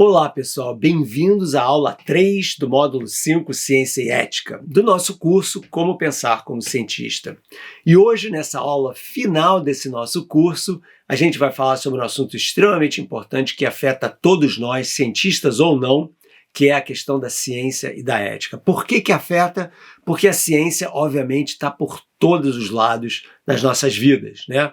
Olá, pessoal, bem-vindos à aula 3 do módulo 5 Ciência e Ética, do nosso curso Como Pensar como Cientista. E hoje, nessa aula final desse nosso curso, a gente vai falar sobre um assunto extremamente importante que afeta todos nós, cientistas ou não, que é a questão da ciência e da ética. Por que afeta? Porque a ciência, obviamente, está por todos os lados das nossas vidas, né?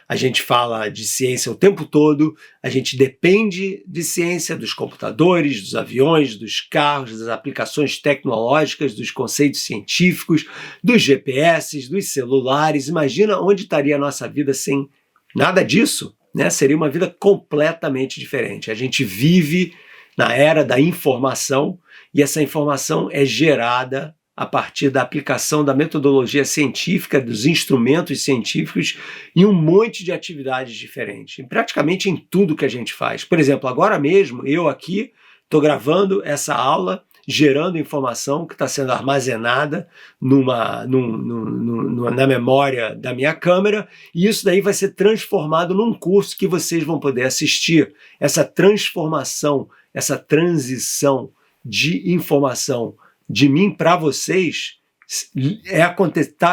A gente fala de ciência o tempo todo, a gente depende de ciência dos computadores, dos aviões, dos carros, das aplicações tecnológicas, dos conceitos científicos, dos GPS, dos celulares. Imagina onde estaria a nossa vida sem nada disso, né? Seria uma vida completamente diferente. A gente vive na era da informação e essa informação é gerada a partir da aplicação da metodologia científica, dos instrumentos científicos em um monte de atividades diferentes, praticamente em tudo que a gente faz. Por exemplo, agora mesmo, eu aqui estou gravando essa aula, gerando informação que está sendo armazenada na memória da minha câmera, e isso daí vai ser transformado num curso que vocês vão poder assistir. Essa transformação, essa transição de informação de mim para vocês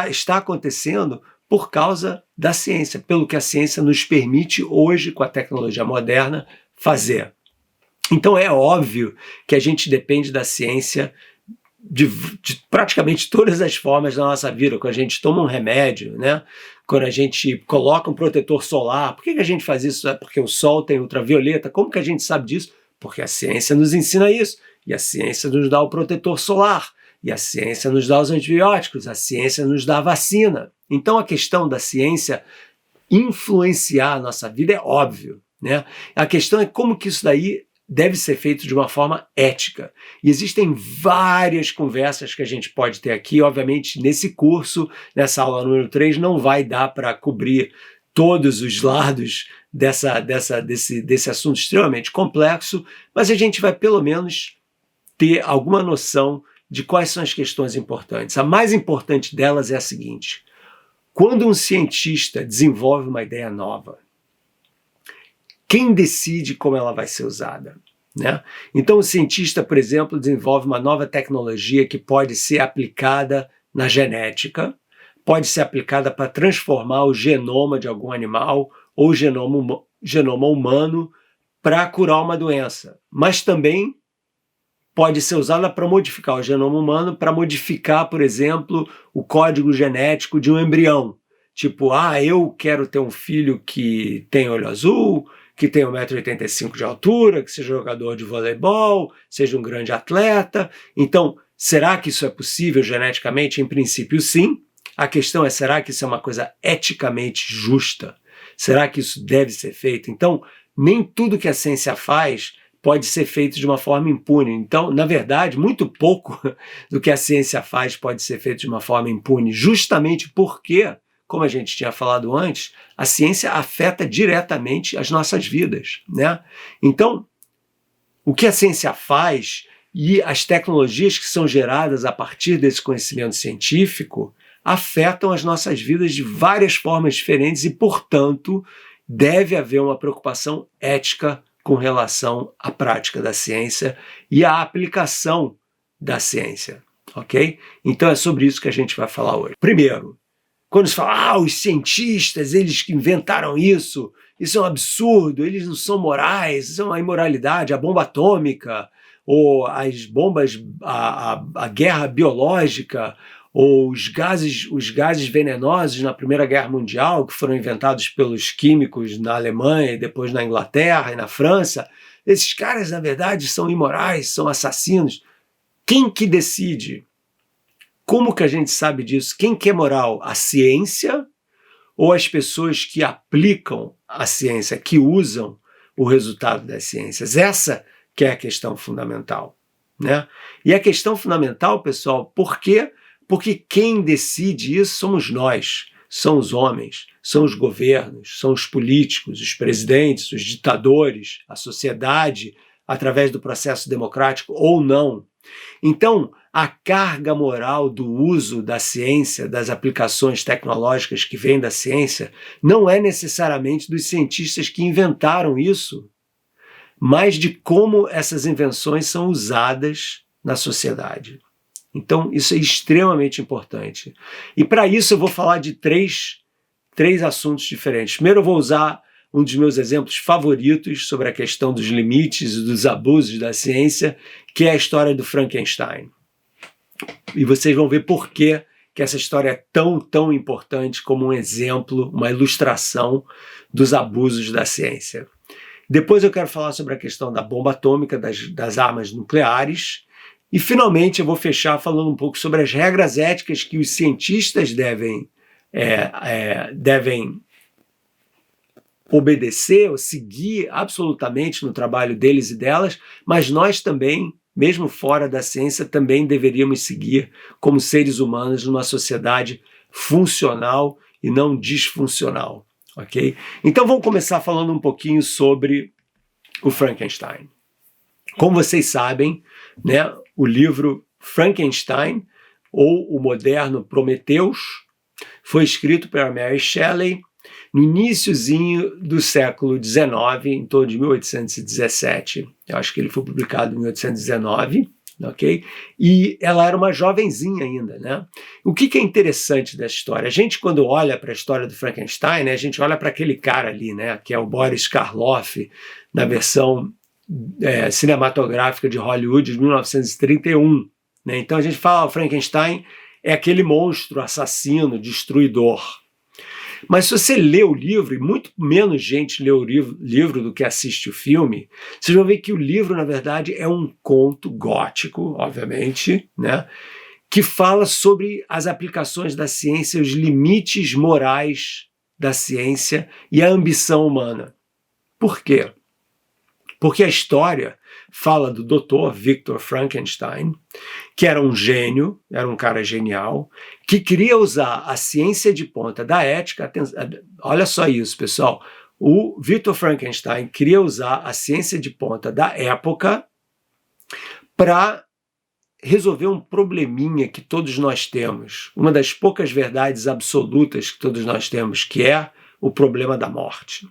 está acontecendo por causa da ciência, pelo que a ciência nos permite hoje, com a tecnologia moderna, fazer. Então é óbvio que a gente depende da ciência de praticamente todas as formas da nossa vida. Quando a gente toma um remédio, né? Quando a gente coloca um protetor solar, por que a gente faz isso? É porque o sol tem ultravioleta. Como que a gente sabe disso? Porque a ciência nos ensina isso. E a ciência nos dá o protetor solar. E a ciência nos dá os antibióticos. A ciência nos dá a vacina. Então a questão da ciência influenciar a nossa vida é óbvio, né? A questão é como que isso daí deve ser feito de uma forma ética. E existem várias conversas que a gente pode ter aqui. Obviamente, nesse curso, nessa aula número 3, não vai dar para cobrir todos os lados desse assunto extremamente complexo, mas a gente vai, pelo menos, ter alguma noção de quais são as questões importantes. A mais importante delas é a seguinte: quando um cientista desenvolve uma ideia nova, quem decide como ela vai ser usada, né? Então o cientista, por exemplo, desenvolve uma nova tecnologia que pode ser aplicada na genética, pode ser aplicada para transformar o genoma de algum animal ou o genoma humano para curar uma doença, mas também pode ser usada para modificar o genoma humano, para modificar, por exemplo, o código genético de um embrião. Tipo, eu quero ter um filho que tem olho azul, que tenha 1,85 m de altura, que seja jogador de voleibol, seja um grande atleta. Então, será que isso é possível geneticamente? Em princípio, sim. A questão é, será que isso é uma coisa eticamente justa? Será que isso deve ser feito? Então, nem tudo que a ciência faz pode ser feito de uma forma impune. Então, na verdade, muito pouco do que a ciência faz pode ser feito de uma forma impune, justamente porque, como a gente tinha falado antes, a ciência afeta diretamente as nossas vidas, né? Então, o que a ciência faz e as tecnologias que são geradas a partir desse conhecimento científico afetam as nossas vidas de várias formas diferentes e, portanto, deve haver uma preocupação ética com relação à prática da ciência e à aplicação da ciência, ok? Então é sobre isso que a gente vai falar hoje. Primeiro, quando se fala, os cientistas, eles que inventaram isso é um absurdo, eles não são morais, isso é uma imoralidade, a bomba atômica, ou as bombas, a guerra biológica, ou os gases venenosos na Primeira Guerra Mundial, que foram inventados pelos químicos na Alemanha e depois na Inglaterra e na França, esses caras, na verdade, são imorais, são assassinos. Quem que decide? Como que a gente sabe disso? Quem que é moral? A ciência ou as pessoas que aplicam a ciência, que usam o resultado das ciências? Essa que é a questão fundamental, né? E a questão fundamental, pessoal, por quê? Porque quem decide isso somos nós, são os homens, são os governos, são os políticos, os presidentes, os ditadores, a sociedade, através do processo democrático ou não. Então, a carga moral do uso da ciência, das aplicações tecnológicas que vêm da ciência, não é necessariamente dos cientistas que inventaram isso, mas de como essas invenções são usadas na sociedade. Então, isso é extremamente importante. E para isso eu vou falar de três assuntos diferentes. Primeiro eu vou usar um dos meus exemplos favoritos sobre a questão dos limites e dos abusos da ciência, que é a história do Frankenstein. E vocês vão ver por que essa história é tão importante como um exemplo, uma ilustração dos abusos da ciência. Depois eu quero falar sobre a questão da bomba atômica, das armas nucleares. E, finalmente, eu vou fechar falando um pouco sobre as regras éticas que os cientistas devem obedecer ou seguir absolutamente no trabalho deles e delas, mas nós também, mesmo fora da ciência, também deveríamos seguir como seres humanos numa sociedade funcional e não disfuncional. Ok? Então vamos começar falando um pouquinho sobre o Frankenstein. Como vocês sabem, né, o livro Frankenstein, ou o moderno Prometheus, foi escrito pela Mary Shelley no iniciozinho do século XIX, em torno de 1817. Eu acho que ele foi publicado em 1819, ok? E ela era uma jovenzinha ainda, né? O que é interessante dessa história? A gente, quando olha para a história do Frankenstein, né, a gente olha para aquele cara ali, né, que é o Boris Karloff, na versão cinematográfica de Hollywood de 1931. Né? Então a gente fala, o Frankenstein é aquele monstro assassino, destruidor. Mas se você lê o livro, e muito menos gente lê o livro do que assiste o filme, vocês vão ver que o livro, na verdade, é um conto gótico, obviamente, né, que fala sobre as aplicações da ciência, os limites morais da ciência e a ambição humana. Por quê? Porque a história fala do Dr. Victor Frankenstein, que era um gênio, era um cara genial, que queria usar a ciência de ponta da ética. Olha só isso, pessoal. O Victor Frankenstein queria usar a ciência de ponta da época para resolver um probleminha que todos nós temos, uma das poucas verdades absolutas que todos nós temos, que é o problema da morte.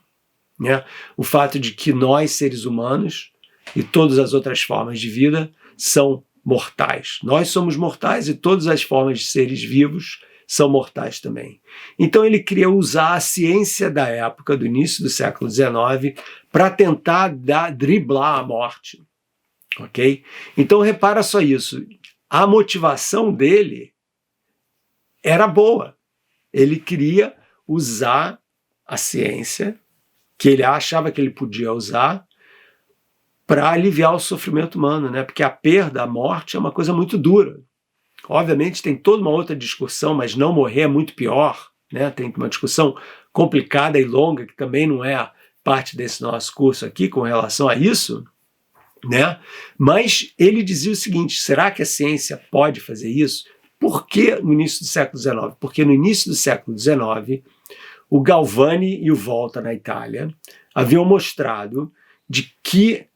Né? O fato de que nós, seres humanos, e todas as outras formas de vida são mortais. Nós somos mortais e todas as formas de seres vivos são mortais também. Então ele queria usar a ciência da época, do início do século XIX, para tentar driblar a morte. Ok? Então repara só isso. A motivação dele era boa. Ele queria usar a ciência que ele achava que ele podia usar para aliviar o sofrimento humano, né? Porque a perda, a morte é uma coisa muito dura. Obviamente tem toda uma outra discussão, mas não morrer é muito pior, né? Tem uma discussão complicada e longa, que também não é parte desse nosso curso aqui com relação a isso, né? Mas ele dizia o seguinte, será que a ciência pode fazer isso? Por que no início do século XIX? Porque no início do século XIX, o Galvani e o Volta, na Itália, haviam mostrado de que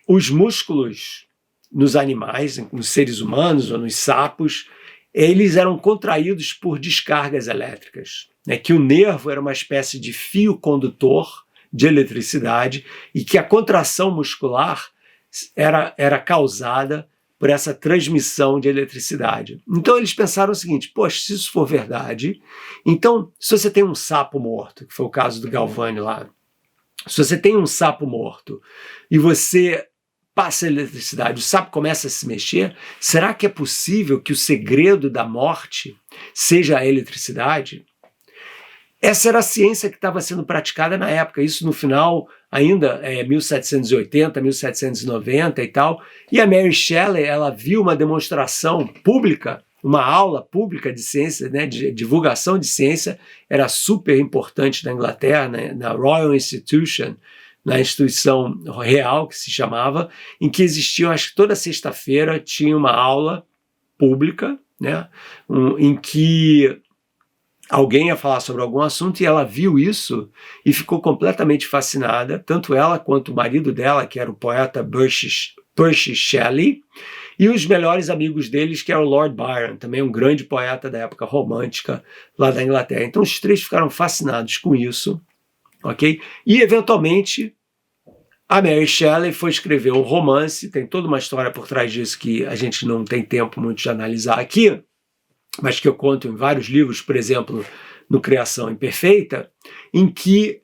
os músculos nos animais, nos seres humanos ou nos sapos, eles eram contraídos por descargas elétricas, né? Que o nervo era uma espécie de fio condutor de eletricidade e que a contração muscular era causada por essa transmissão de eletricidade. Então eles pensaram o seguinte, poxa, se isso for verdade, então se você tem um sapo morto, que foi o caso do Galvani lá, se você tem um sapo morto e você passa a eletricidade, o sapo começa a se mexer, será que é possível que o segredo da morte seja a eletricidade? Essa era a ciência que estava sendo praticada na época, isso no final, ainda 1780, 1790 e tal, e a Mary Shelley, ela viu uma demonstração pública, uma aula pública de ciência, né, de divulgação de ciência, era super importante na Inglaterra, né, na Royal Institution, na instituição real, que se chamava, em que existiam, acho que toda sexta-feira tinha uma aula pública, né, em que alguém ia falar sobre algum assunto e ela viu isso e ficou completamente fascinada, tanto ela quanto o marido dela, que era o poeta Percy Shelley, e os melhores amigos deles, que era o Lord Byron, também um grande poeta da época romântica lá da Inglaterra. Então os três ficaram fascinados com isso, ok? E eventualmente A Mary Shelley foi escrever um romance, tem toda uma história por trás disso que a gente não tem tempo muito de analisar aqui, mas que eu conto em vários livros, por exemplo, no Criação Imperfeita, em que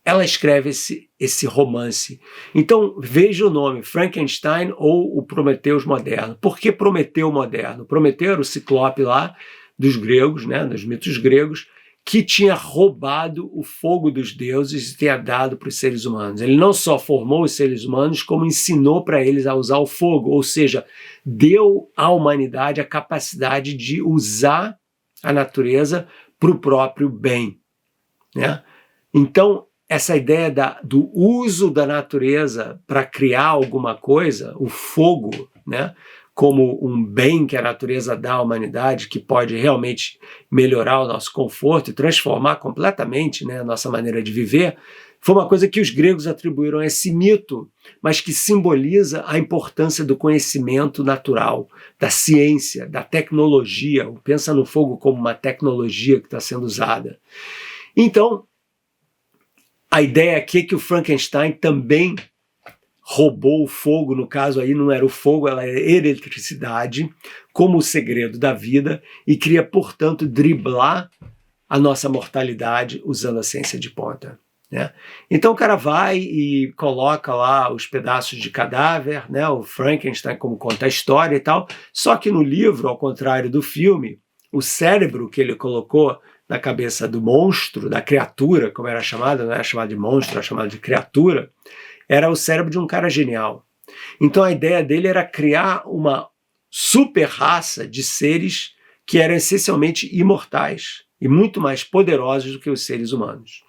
ela escreve esse romance. Então, veja o nome, Frankenstein ou o Prometeus moderno. Por que Prometeu moderno? Prometeu era o ciclope lá dos gregos, né, dos mitos gregos, que tinha roubado o fogo dos deuses e tinha dado para os seres humanos. Ele não só formou os seres humanos, como ensinou para eles a usar o fogo, ou seja, deu à humanidade a capacidade de usar a natureza para o próprio bem, né? Então, essa ideia do uso da natureza para criar alguma coisa, o fogo, né, como um bem que a natureza dá à humanidade, que pode realmente melhorar o nosso conforto e transformar completamente, né, a nossa maneira de viver, foi uma coisa que os gregos atribuíram a esse mito, mas que simboliza a importância do conhecimento natural, da ciência, da tecnologia. Pensa no fogo como uma tecnologia que está sendo usada. Então, a ideia aqui é que o Frankenstein também roubou o fogo, no caso aí não era o fogo, ela era a eletricidade, como o segredo da vida, e queria, portanto, driblar a nossa mortalidade usando a ciência de ponta, né? Então o cara vai e coloca lá os pedaços de cadáver, né? O Frankenstein, como conta a história e tal, só que no livro, ao contrário do filme, o cérebro que ele colocou na cabeça do monstro, da criatura, como era chamada, não era chamada de monstro, era chamada de criatura, era o cérebro de um cara genial. Então a ideia dele era criar uma super raça de seres que eram essencialmente imortais e muito mais poderosos do que os seres humanos,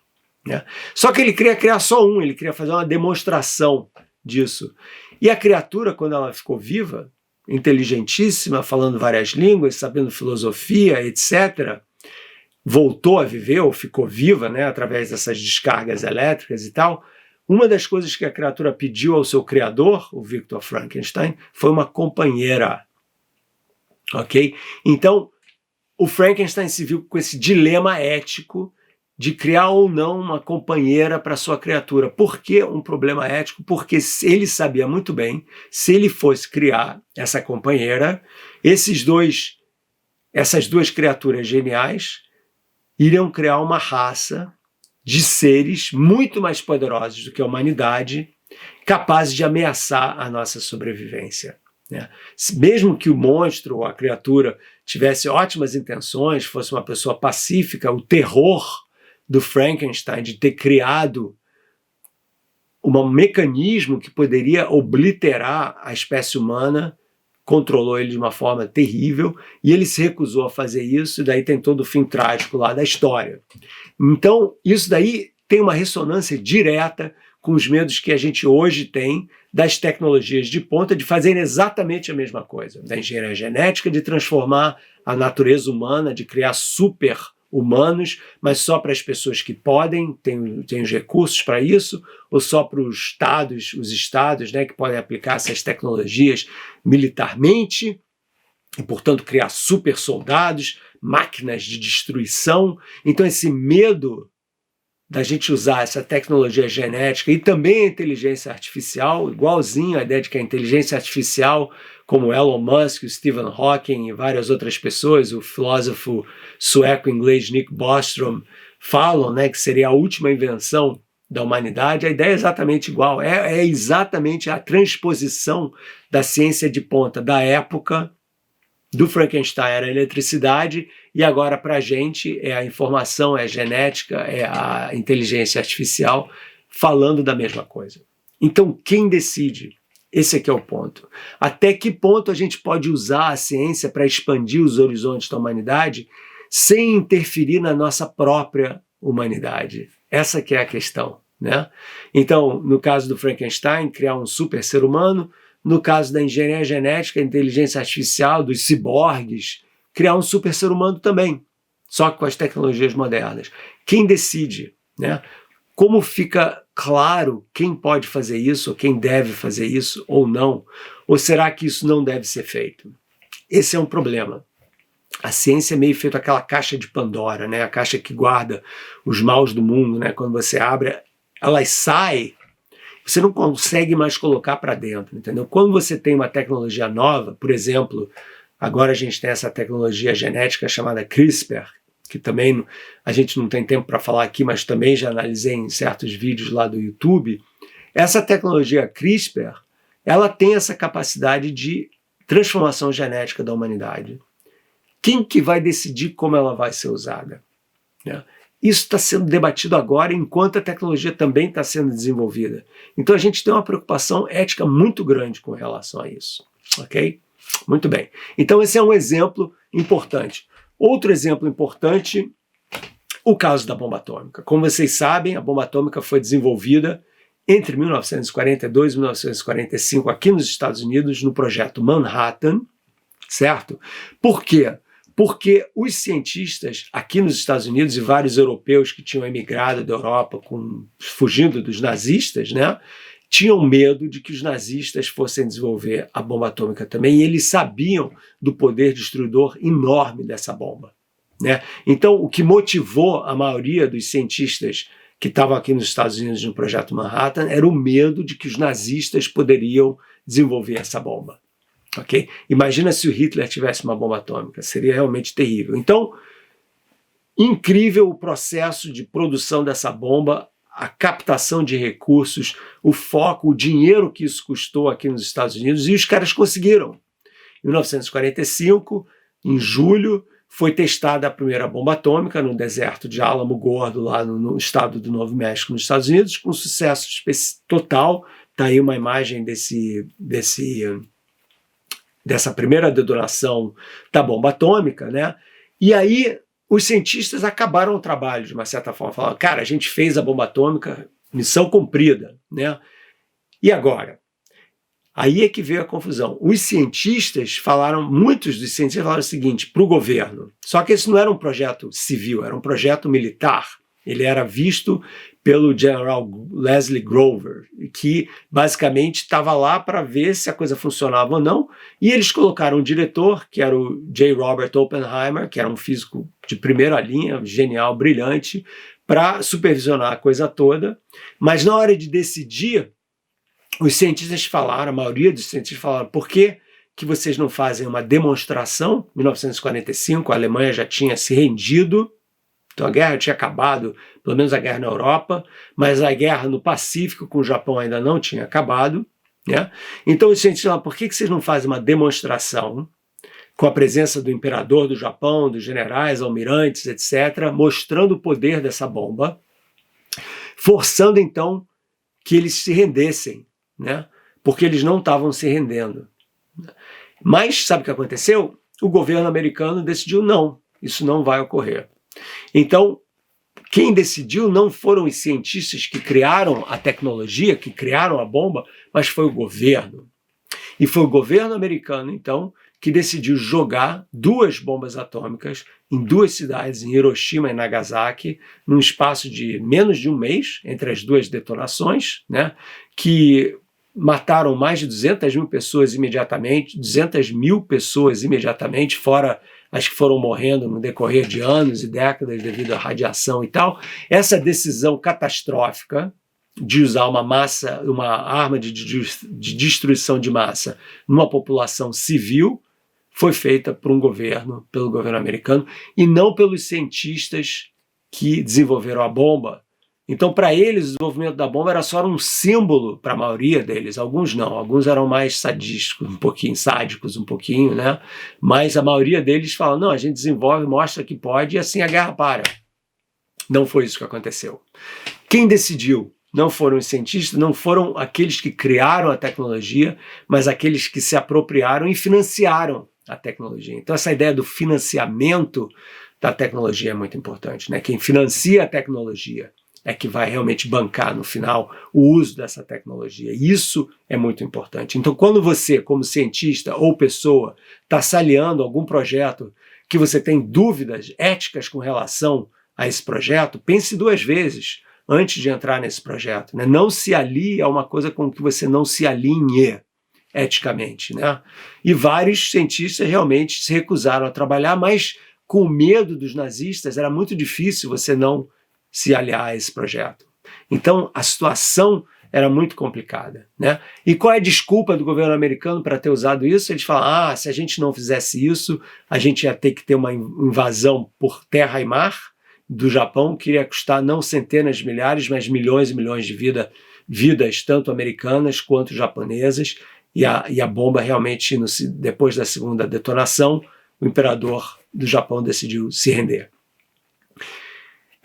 né? Só que ele queria criar só um, ele queria fazer uma demonstração disso. E a criatura, quando ela ficou viva, inteligentíssima, falando várias línguas, sabendo filosofia, etc., voltou a viver ou ficou viva, né, através dessas descargas elétricas e tal. Uma das coisas que a criatura pediu ao seu criador, o Victor Frankenstein, foi uma companheira. Ok? Então, o Frankenstein se viu com esse dilema ético de criar ou não uma companheira para sua criatura. Por que um problema ético? Porque ele sabia muito bem, se ele fosse criar essa companheira, essas duas criaturas geniais iriam criar uma raça de seres muito mais poderosos do que a humanidade, capazes de ameaçar a nossa sobrevivência, né? Mesmo que o monstro ou a criatura tivesse ótimas intenções, fosse uma pessoa pacífica, o terror do Frankenstein de ter criado um mecanismo que poderia obliterar a espécie humana controlou ele de uma forma terrível e ele se recusou a fazer isso, e daí tem todo o fim trágico lá da história. Então, isso daí tem uma ressonância direta com os medos que a gente hoje tem das tecnologias de ponta de fazerem exatamente a mesma coisa, da engenharia genética, de transformar a natureza humana, de criar super-humanos, mas só para as pessoas que podem, têm os recursos para isso, ou só para os estados, né, que podem aplicar essas tecnologias militarmente, e, portanto, criar super soldados, máquinas de destruição. Então, esse medo da gente usar essa tecnologia genética e também a inteligência artificial, igualzinho a ideia de que a inteligência artificial, como Elon Musk, o Stephen Hawking e várias outras pessoas, o filósofo sueco-inglês Nick Bostrom, falam, né, que seria a última invenção da humanidade, a ideia é exatamente igual, é exatamente a transposição da ciência de ponta da época do Frankenstein, era a eletricidade, e agora para a gente é a informação, é a genética, é a inteligência artificial falando da mesma coisa. Então quem decide? Esse aqui é o ponto. Até que ponto a gente pode usar a ciência para expandir os horizontes da humanidade sem interferir na nossa própria humanidade? Essa que é a questão, né? Então, no caso do Frankenstein, criar um super ser humano. No caso da engenharia genética, inteligência artificial, dos ciborgues, criar um super ser humano também, só que com as tecnologias modernas. Quem decide, né? Como fica claro quem pode fazer isso, ou quem deve fazer isso ou não? Ou será que isso não deve ser feito? Esse é um problema. A ciência é meio feito aquela caixa de Pandora, né? A caixa que guarda os maus do mundo, né? Quando você abre, elas saem você não consegue mais colocar para dentro, entendeu? Quando você tem uma tecnologia nova, por exemplo, agora a gente tem essa tecnologia genética chamada CRISPR, que também a gente não tem tempo para falar aqui, mas também já analisei em certos vídeos lá do YouTube. Essa tecnologia CRISPR, ela tem essa capacidade de transformação genética da humanidade. Quem que vai decidir como ela vai ser usada? Né? Isso está sendo debatido agora, enquanto a tecnologia também está sendo desenvolvida. Então a gente tem uma preocupação ética muito grande com relação a isso. Ok? Muito bem. Então esse é um exemplo importante. Outro exemplo importante, o caso da bomba atômica. Como vocês sabem, a bomba atômica foi desenvolvida entre 1942 e 1945 aqui nos Estados Unidos, no projeto Manhattan, certo? Por quê? Porque os cientistas aqui nos Estados Unidos e vários europeus que tinham emigrado da Europa fugindo dos nazistas, né, tinham medo de que os nazistas fossem desenvolver a bomba atômica também, e eles sabiam do poder destruidor enorme dessa bomba, né? Então, o que motivou a maioria dos cientistas que estavam aqui nos Estados Unidos no projeto Manhattan era o medo de que os nazistas poderiam desenvolver essa bomba. Okay? Imagina se o Hitler tivesse uma bomba atômica, seria realmente terrível. Então, incrível o processo de produção dessa bomba, a captação de recursos, o foco, o dinheiro que isso custou aqui nos Estados Unidos, e os caras conseguiram. Em 1945, em julho, foi testada a primeira bomba atômica no deserto de Álamo Gordo, lá no estado do Novo México, nos Estados Unidos, com sucesso total. Está aí uma imagem dessa primeira detonação da bomba atômica, né? E aí os cientistas acabaram o trabalho, de uma certa forma. Falaram, cara, a gente fez a bomba atômica, missão cumprida, né? E agora? Aí é que veio a confusão. Os cientistas muitos dos cientistas falaram o seguinte para o governo, só que esse não era um projeto civil, era um projeto militar. Ele era visto pelo General Leslie Grover, que basicamente estava lá para ver se a coisa funcionava ou não, e eles colocaram um diretor, que era o J. Robert Oppenheimer, que era um físico de primeira linha, genial, brilhante, para supervisionar a coisa toda, mas na hora de decidir, os cientistas falaram, a maioria dos cientistas falaram, por que vocês não fazem uma demonstração? Em 1945, a Alemanha já tinha se rendido, então a guerra tinha acabado, pelo menos a guerra na Europa, mas a guerra no Pacífico com o Japão ainda não tinha acabado, né? Então os cientistas falaram, por que vocês não fazem uma demonstração com a presença do imperador do Japão, dos generais, almirantes, etc., mostrando o poder dessa bomba, forçando então que eles se rendessem, né? Porque eles não estavam se rendendo. Mas sabe o que aconteceu? O governo americano decidiu não, isso não vai ocorrer. Então, quem decidiu não foram os cientistas que criaram a tecnologia, que criaram a bomba, mas foi o governo. E foi o governo americano, então, que decidiu jogar 2 bombas atômicas em 2 cidades, em Hiroshima e Nagasaki, num espaço de menos de um mês, entre as 2 detonações, né, que mataram mais de 200 mil pessoas imediatamente, 200 mil pessoas imediatamente, fora as que foram morrendo no decorrer de anos e décadas devido à radiação e tal. Essa decisão catastrófica de usar uma arma de destruição de massa numa população civil, foi feita por pelo governo americano, e não pelos cientistas que desenvolveram a bomba. Então, para eles, o desenvolvimento da bomba era só um símbolo, para a maioria deles. Alguns não, alguns eram mais sadísticos, sádicos um pouquinho, né? Mas a maioria deles fala, não, a gente desenvolve, mostra que pode, e assim a guerra para. Não foi isso que aconteceu. Quem decidiu? Não foram os cientistas, não foram aqueles que criaram a tecnologia, mas aqueles que se apropriaram e financiaram a tecnologia. Então, essa ideia do financiamento da tecnologia é muito importante, né? Quem financia a tecnologia é que vai realmente bancar, no final, o uso dessa tecnologia. Isso é muito importante. Então, quando você, como cientista ou pessoa, está se aliando a algum projeto que você tem dúvidas éticas com relação a esse projeto, pense 2 vezes antes de entrar nesse projeto, né? Não se alie a uma coisa com que você não se alinhe eticamente, né? E vários cientistas realmente se recusaram a trabalhar, mas com medo dos nazistas era muito difícil você não se aliar a esse projeto. Então a situação era muito complicada, né? E qual é a desculpa do governo americano para ter usado isso? Eles falam, se a gente não fizesse isso, a gente ia ter que ter uma invasão por terra e mar do Japão, que ia custar não centenas de milhares, mas milhões e milhões de vidas, tanto americanas quanto japonesas, e a bomba realmente, depois da segunda detonação, o imperador do Japão decidiu se render.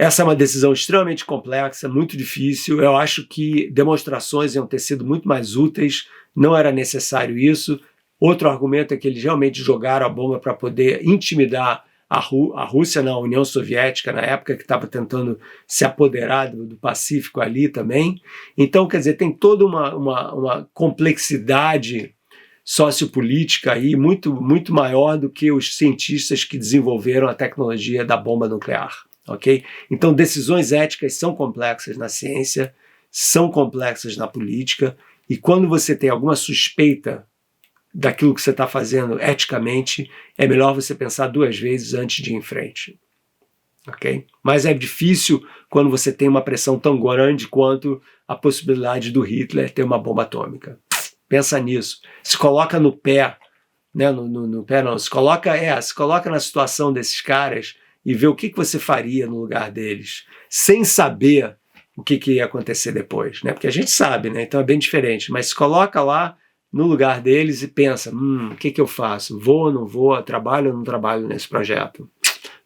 Essa é uma decisão extremamente complexa, muito difícil. Eu acho que demonstrações iam ter sido muito mais úteis, não era necessário isso. Outro argumento é que eles realmente jogaram a bomba para poder intimidar a Rússia, na União Soviética, na época, que estava tentando se apoderar do Pacífico ali também. Então, quer dizer, tem toda uma complexidade sociopolítica aí muito, muito maior do que os cientistas que desenvolveram a tecnologia da bomba nuclear. Okay? Então, decisões éticas são complexas na ciência, são complexas na política, e quando você tem alguma suspeita daquilo que você está fazendo eticamente, é melhor você pensar 2 vezes antes de ir em frente. Okay? Mas é difícil quando você tem uma pressão tão grande quanto a possibilidade do Hitler ter uma bomba atômica. Pensa nisso. Se coloca no pé, né? No pé não, se coloca na situação desses caras e vê o que você faria no lugar deles, sem saber o que ia acontecer depois, né? Porque a gente sabe, né? Então é bem diferente, mas se coloca lá no lugar deles e pensa, o que eu faço? Vou ou não vou? Trabalho ou não trabalho nesse projeto?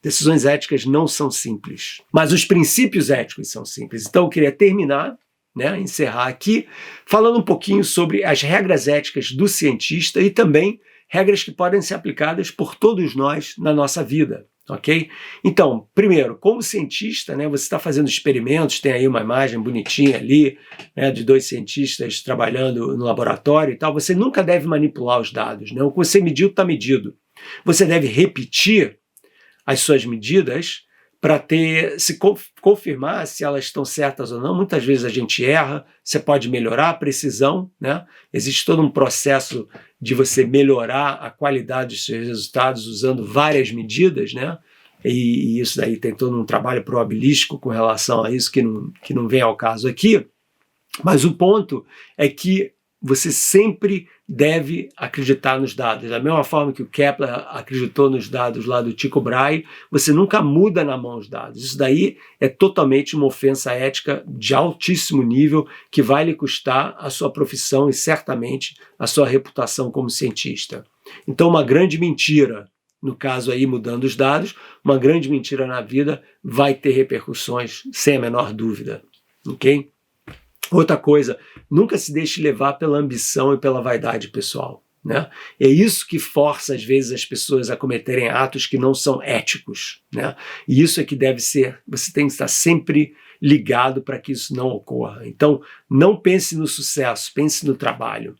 Decisões éticas não são simples, mas os princípios éticos são simples. Então eu queria terminar, né, encerrar aqui, falando um pouquinho sobre as regras éticas do cientista e também regras que podem ser aplicadas por todos nós na nossa vida. Ok? Então, primeiro, como cientista, né, você está fazendo experimentos, tem aí uma imagem bonitinha ali, né, de 2 cientistas trabalhando no laboratório e tal, você nunca deve manipular os dados, né? O que você mediu está medido. Você deve repetir as suas medidas para confirmar se elas estão certas ou não. Muitas vezes a gente erra, você pode melhorar a precisão, né? Existe todo um processo de você melhorar a qualidade dos seus resultados usando várias medidas, né? E isso daí tem todo um trabalho probabilístico com relação a isso que não vem ao caso aqui. Mas o ponto é que você sempre deve acreditar nos dados. Da mesma forma que o Kepler acreditou nos dados lá do Tycho Brahe, você nunca muda na mão os dados. Isso daí é totalmente uma ofensa ética de altíssimo nível que vai lhe custar a sua profissão e certamente a sua reputação como cientista. Então, uma grande mentira, no caso aí mudando os dados, uma grande mentira na vida vai ter repercussões sem a menor dúvida. Ok? Outra coisa, nunca se deixe levar pela ambição e pela vaidade pessoal, né? É isso que força, às vezes, as pessoas a cometerem atos que não são éticos, né? E isso é que deve ser, você tem que estar sempre ligado para que isso não ocorra. Então, não pense no sucesso, pense no trabalho.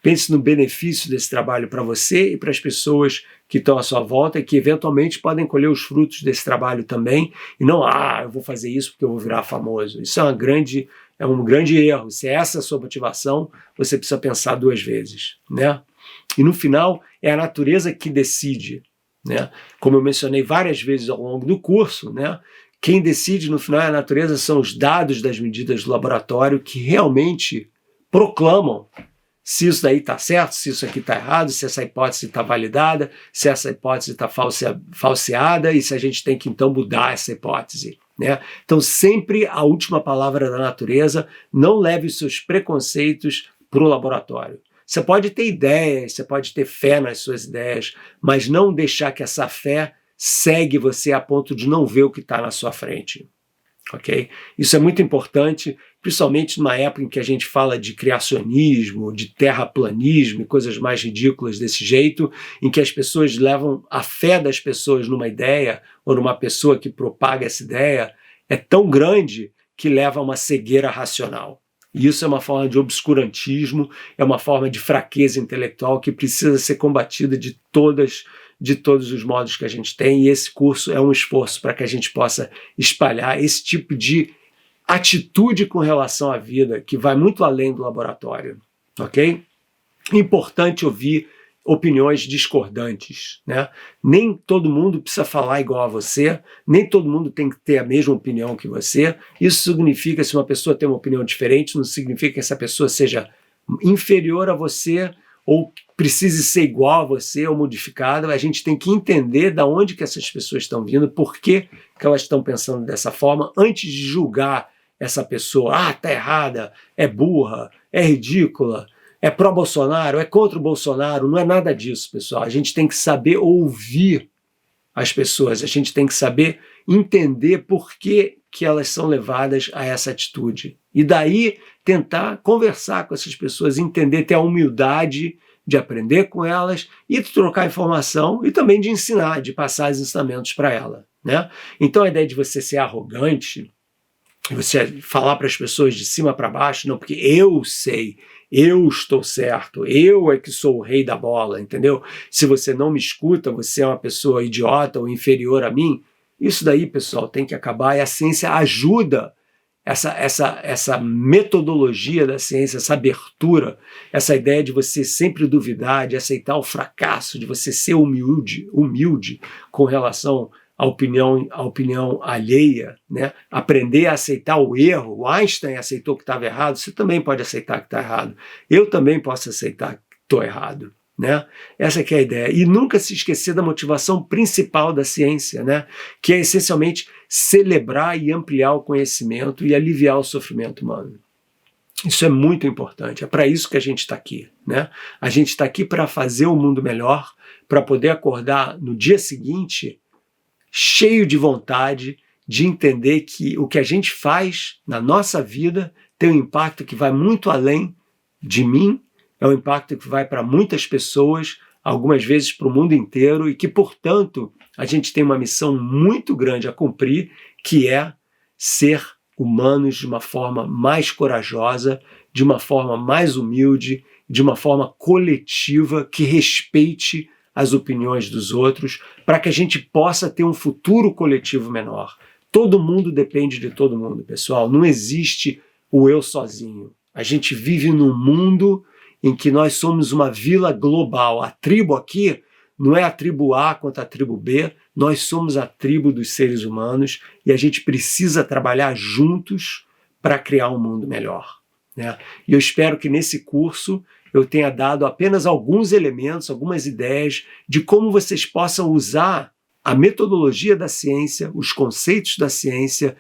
Pense no benefício desse trabalho para você e para as pessoas que estão à sua volta e que eventualmente podem colher os frutos desse trabalho também. E não, eu vou fazer isso porque eu vou virar famoso. Isso é um grande erro. Se essa é a sua motivação, você precisa pensar 2 vezes, né? E no final, é a natureza que decide, né? Como eu mencionei várias vezes ao longo do curso, né? Quem decide no final é a natureza, são os dados das medidas do laboratório que realmente proclamam se isso daí está certo, se isso aqui está errado, se essa hipótese está validada, se essa hipótese está falseada e se a gente tem que então mudar essa hipótese, né? Então sempre a última palavra da natureza, não leve os seus preconceitos para o laboratório. Você pode ter ideias, você pode ter fé nas suas ideias, mas não deixar que essa fé segue você a ponto de não ver o que está na sua frente. Okay? Isso é muito importante, principalmente numa época em que a gente fala de criacionismo, de terraplanismo e coisas mais ridículas desse jeito, em que as pessoas levam a fé das pessoas numa ideia ou numa pessoa que propaga essa ideia é tão grande que leva a uma cegueira racional. E isso é uma forma de obscurantismo, é uma forma de fraqueza intelectual que precisa ser combatida de todos os modos que a gente tem, e esse curso é um esforço para que a gente possa espalhar esse tipo de atitude com relação à vida, que vai muito além do laboratório, ok? Importante ouvir opiniões discordantes, né? Nem todo mundo precisa falar igual a você, nem todo mundo tem que ter a mesma opinião que você. Isso significa, se uma pessoa tem uma opinião diferente, não significa que essa pessoa seja inferior a você ou precise ser igual a você ou modificada. A gente tem que entender de onde que essas pessoas estão vindo, por que elas estão pensando dessa forma, antes de julgar essa pessoa. Ah, tá errada, é burra, é ridícula, é pró-Bolsonaro, é contra o Bolsonaro. Não é nada disso, pessoal. A gente tem que saber ouvir as pessoas, a gente tem que saber entender por que elas são levadas a essa atitude. E daí tentar conversar com essas pessoas, entender, ter a humildade de aprender com elas e de trocar informação e também de ensinar, de passar os ensinamentos para ela, né? Então a ideia de você ser arrogante, você falar para as pessoas de cima para baixo, não, porque eu sei, eu estou certo, eu é que sou o rei da bola, entendeu? Se você não me escuta, você é uma pessoa idiota ou inferior a mim. Isso daí, pessoal, tem que acabar, e a ciência ajuda essa metodologia da ciência, essa abertura, essa ideia de você sempre duvidar, de aceitar o fracasso, de você ser humilde com relação à opinião alheia, né? Aprender a aceitar o erro. O Einstein aceitou que estava errado, você também pode aceitar que está errado. Eu também posso aceitar que estou errado, né? Essa que é a ideia. E nunca se esquecer da motivação principal da ciência, né? Que é essencialmente celebrar e ampliar o conhecimento e aliviar o sofrimento humano. Isso é muito importante, é para isso que a gente está aqui, né? A gente está aqui para fazer o mundo melhor, para poder acordar no dia seguinte cheio de vontade de entender que o que a gente faz na nossa vida tem um impacto que vai muito além de mim, é um impacto que vai para muitas pessoas, algumas vezes para o mundo inteiro, e que, portanto, a gente tem uma missão muito grande a cumprir, que é ser humanos de uma forma mais corajosa, de uma forma mais humilde, de uma forma coletiva, que respeite as opiniões dos outros, para que a gente possa ter um futuro coletivo menor. Todo mundo depende de todo mundo, pessoal. Não existe o eu sozinho. A gente vive num mundo em que nós somos uma vila global. A tribo aqui não é a tribo A contra a tribo B, nós somos a tribo dos seres humanos e a gente precisa trabalhar juntos para criar um mundo melhor, né? E eu espero que nesse curso eu tenha dado apenas alguns elementos, algumas ideias de como vocês possam usar a metodologia da ciência, os conceitos da ciência,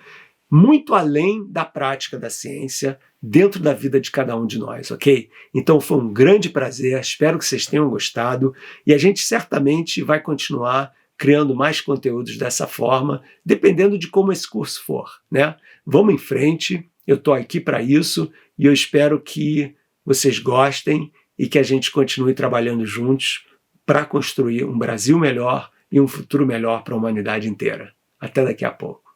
muito além da prática da ciência, dentro da vida de cada um de nós, ok? Então foi um grande prazer, espero que vocês tenham gostado, e a gente certamente vai continuar criando mais conteúdos dessa forma, dependendo de como esse curso for, né? Vamos em frente, eu estou aqui para isso, e eu espero que vocês gostem e que a gente continue trabalhando juntos para construir um Brasil melhor e um futuro melhor para a humanidade inteira. Até daqui a pouco.